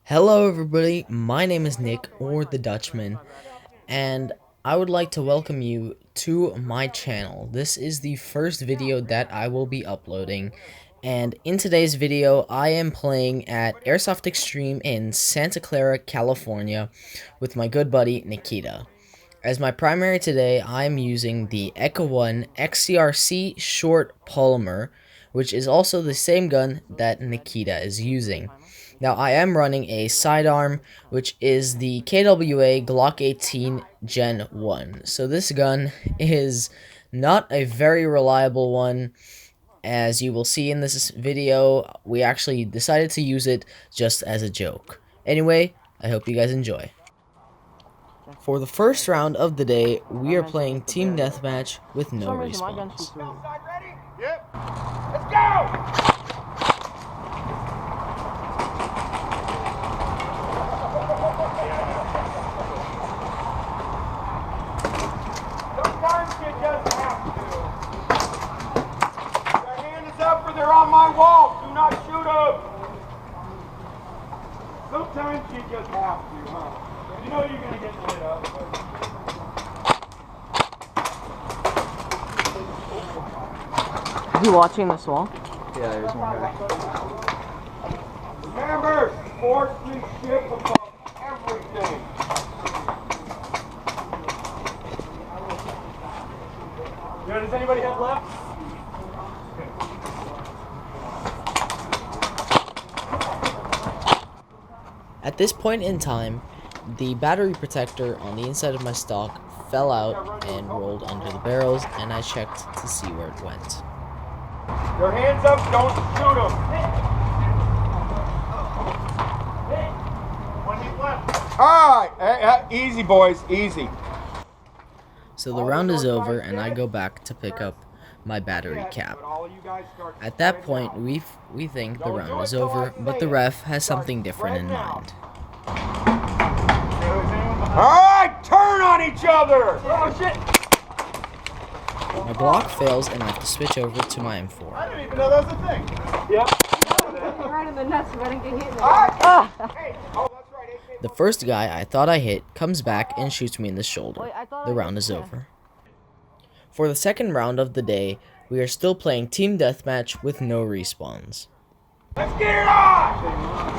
Hello everybody, my name is Nick, or the Dutchman, and I would like to welcome you to my channel. This is the first video that I will be uploading, and in today's video I am playing at Airsoft Extreme in Santa Clara, California with my good buddy Nikita. As my primary today, I am using the Eka 1 XCRC short polymer, which is also the same gun that Nikita is using. Now, I am running a sidearm, which is the KWA Glock 18 Gen 1. So this gun is not a very reliable one. As you will see in this video, we actually decided to use it just as a joke. Anyway, I hope you guys enjoy. For the first round of the day, we are playing Team Deathmatch with no respawns. Yep. Let's go! Sometimes you just have to. Their hand is up or they're on my wall. Do not shoot them. Sometimes you just have to, huh? You know you're going to get lit up. Is he watching this wall? Yeah, there's one guy. Remember, sportsmanship above everything. Yeah, does anybody have left? At this point in time, the battery protector on the inside of my stock fell out and rolled under the barrels, and I checked to see where it went. Your hands up, don't shoot them. One hit left. All right, easy boys, easy. So the round is over, and I go back to pick up my battery cap. At that point, we think the round is over, but the ref has something different in mind. All right, turn on each other. Oh shit! My block fails, and I have to switch over to my M4. I didn't even know that was a thing. Yep. Right in the nuts if I didn't get hit. Hey. Oh, that's right. The first guy I thought I hit comes back and shoots me in the shoulder. The round is over. For the second round of the day, we are still playing Team Deathmatch with no respawns. Let's get it on!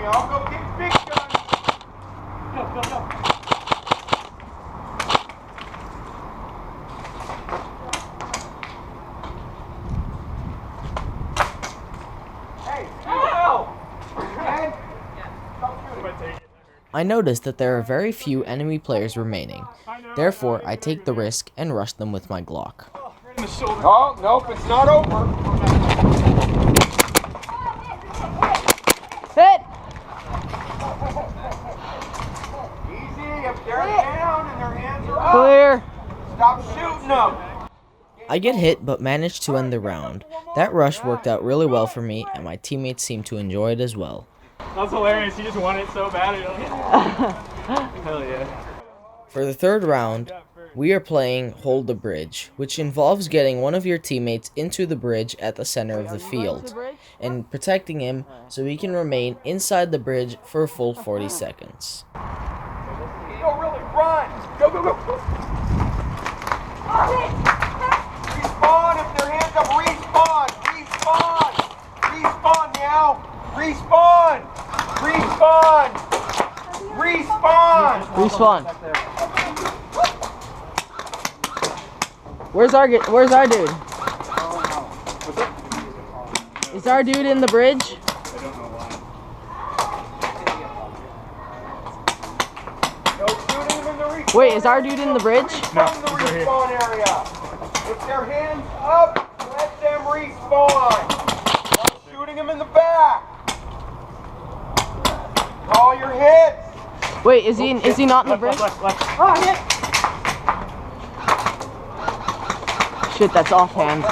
I'll go get big guns. Go. Hey, help! I noticed that there are very few enemy players remaining. Therefore, I take the risk and rush them with my Glock. Oh, nope, it's not over. Hit! Easy, if they're down and their hands are up. Clear! Stop shooting them. I get hit but manage to end the round. That rush worked out really well for me, and my teammates seemed to enjoy it as well. That's hilarious. You just won it so bad. Hell yeah. For the third round, we are playing Hold the Bridge, which involves getting one of your teammates into the bridge at the center of the field and protecting him so he can remain inside the bridge for a full 40 seconds. Go, really, run! Go! Respawn if their hands up, respawn! Respawn now! Respawn! Respawn! Respawn! Where's our dude? What's up? Is our dude in the bridge? I don't know why. No shooting them in the respawn. Wait, is our dude in the bridge? No, From the he's right here. respawn area. With their hands up, let them respawn. No shooting them in the back. Call your hits. Wait, is he not in the bridge? Left. Oh, hit! Shit, that's offhand.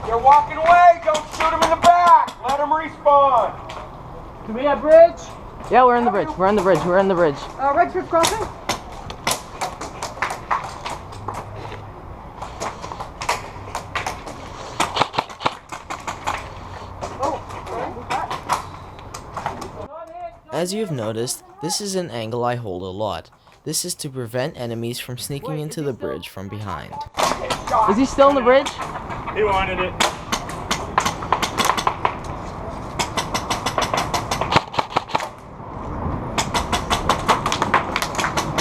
They're walking away. Don't shoot them in the back. Let them respawn. Do we have bridge? Yeah, we're in the bridge. We're in the bridge. We're in the bridge. Red strip crossing? As you've noticed, this is an angle I hold a lot. This is to prevent enemies from sneaking into the bridge from behind. Is he still in the bridge? He wanted it.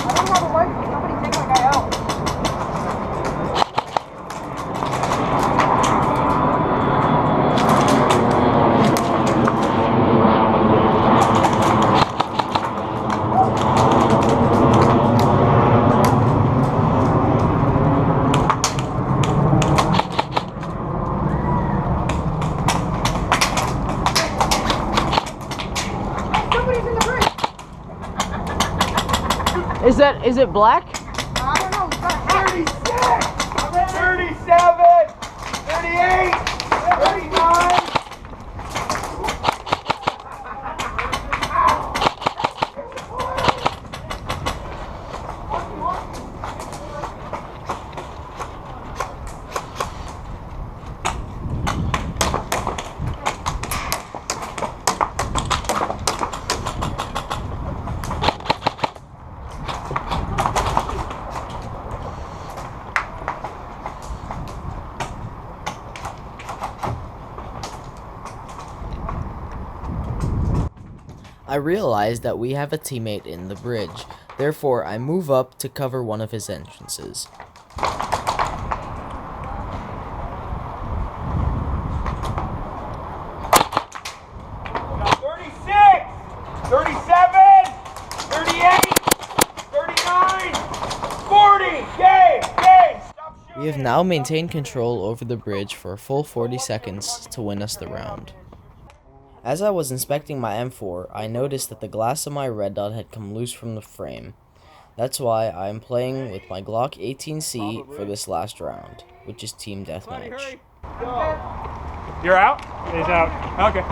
I don't have a rifle. Somebody take my guy out. Somebody's in the bridge. Is it black? I don't know. He's got 36, 37, 38, 39. I realize that we have a teammate in the bridge, therefore I move up to cover one of his entrances. 37, 38, 39, 40. Game. Stop shooting. We have now maintained control over the bridge for a full 40 seconds to win us the round. As I was inspecting my M4, I noticed that the glass of my red dot had come loose from the frame. That's why I am playing with my Glock 18C for this last round, which is Team Deathmatch. You're out? He's out. Okay.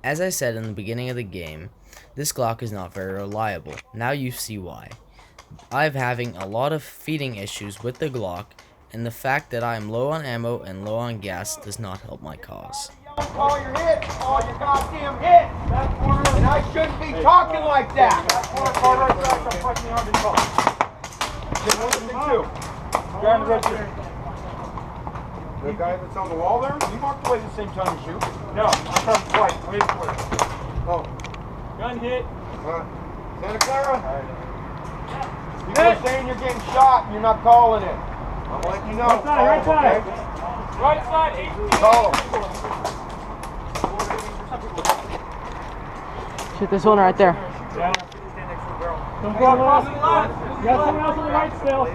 As I said in the beginning of the game, this Glock is not very reliable. Now you see why. I'm having a lot of feeding issues with the Glock, and the fact that I am low on ammo and low on gas does not help my cause. Call your hits. Call your goddamn hits. And I shouldn't be talking like that. The guy that's on the wall there, he walked away the same time you shoot. No, I come twice. Wait for it. Oh. Gun hit. Santa Clara? People are saying you're getting shot and you're not calling it. I'm letting you know. Right side. Okay? Right side. 18. Call him. Shoot this one right there. Yeah. Don't go across the left. You got someone else on the right still.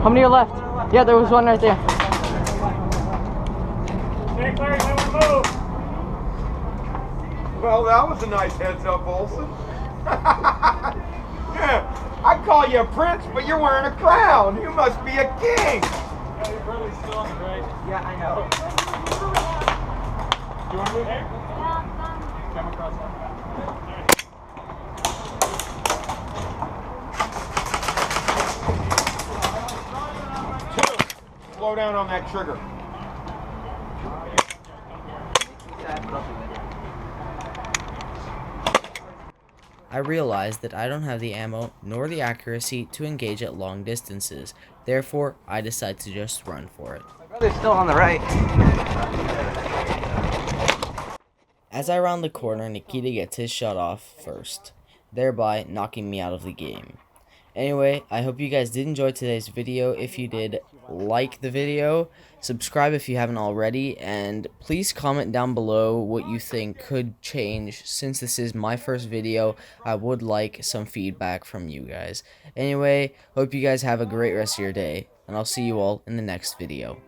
How many are left? Yeah, there was one right there. Hey, Clara, you might want to move. Well, that was a nice heads up, Olson. Yeah, I'd call you a prince, but you're wearing a crown. You must be a king. Yeah, your brother's still on the right. Yeah, I know. Do you want to move here? Come across that. Two. Slow down on that trigger. I realized that I don't have the ammo nor the accuracy to engage at long distances. Therefore, I decided to just run for it. My brother's still on the right. As I round the corner, Nikita gets his shot off first, thereby knocking me out of the game. Anyway, I hope you guys did enjoy today's video. If you did, like the video, subscribe if you haven't already, and please comment down below what you think could change. Since this is my first video, I would like some feedback from you guys. Anyway, hope you guys have a great rest of your day, and I'll see you all in the next video.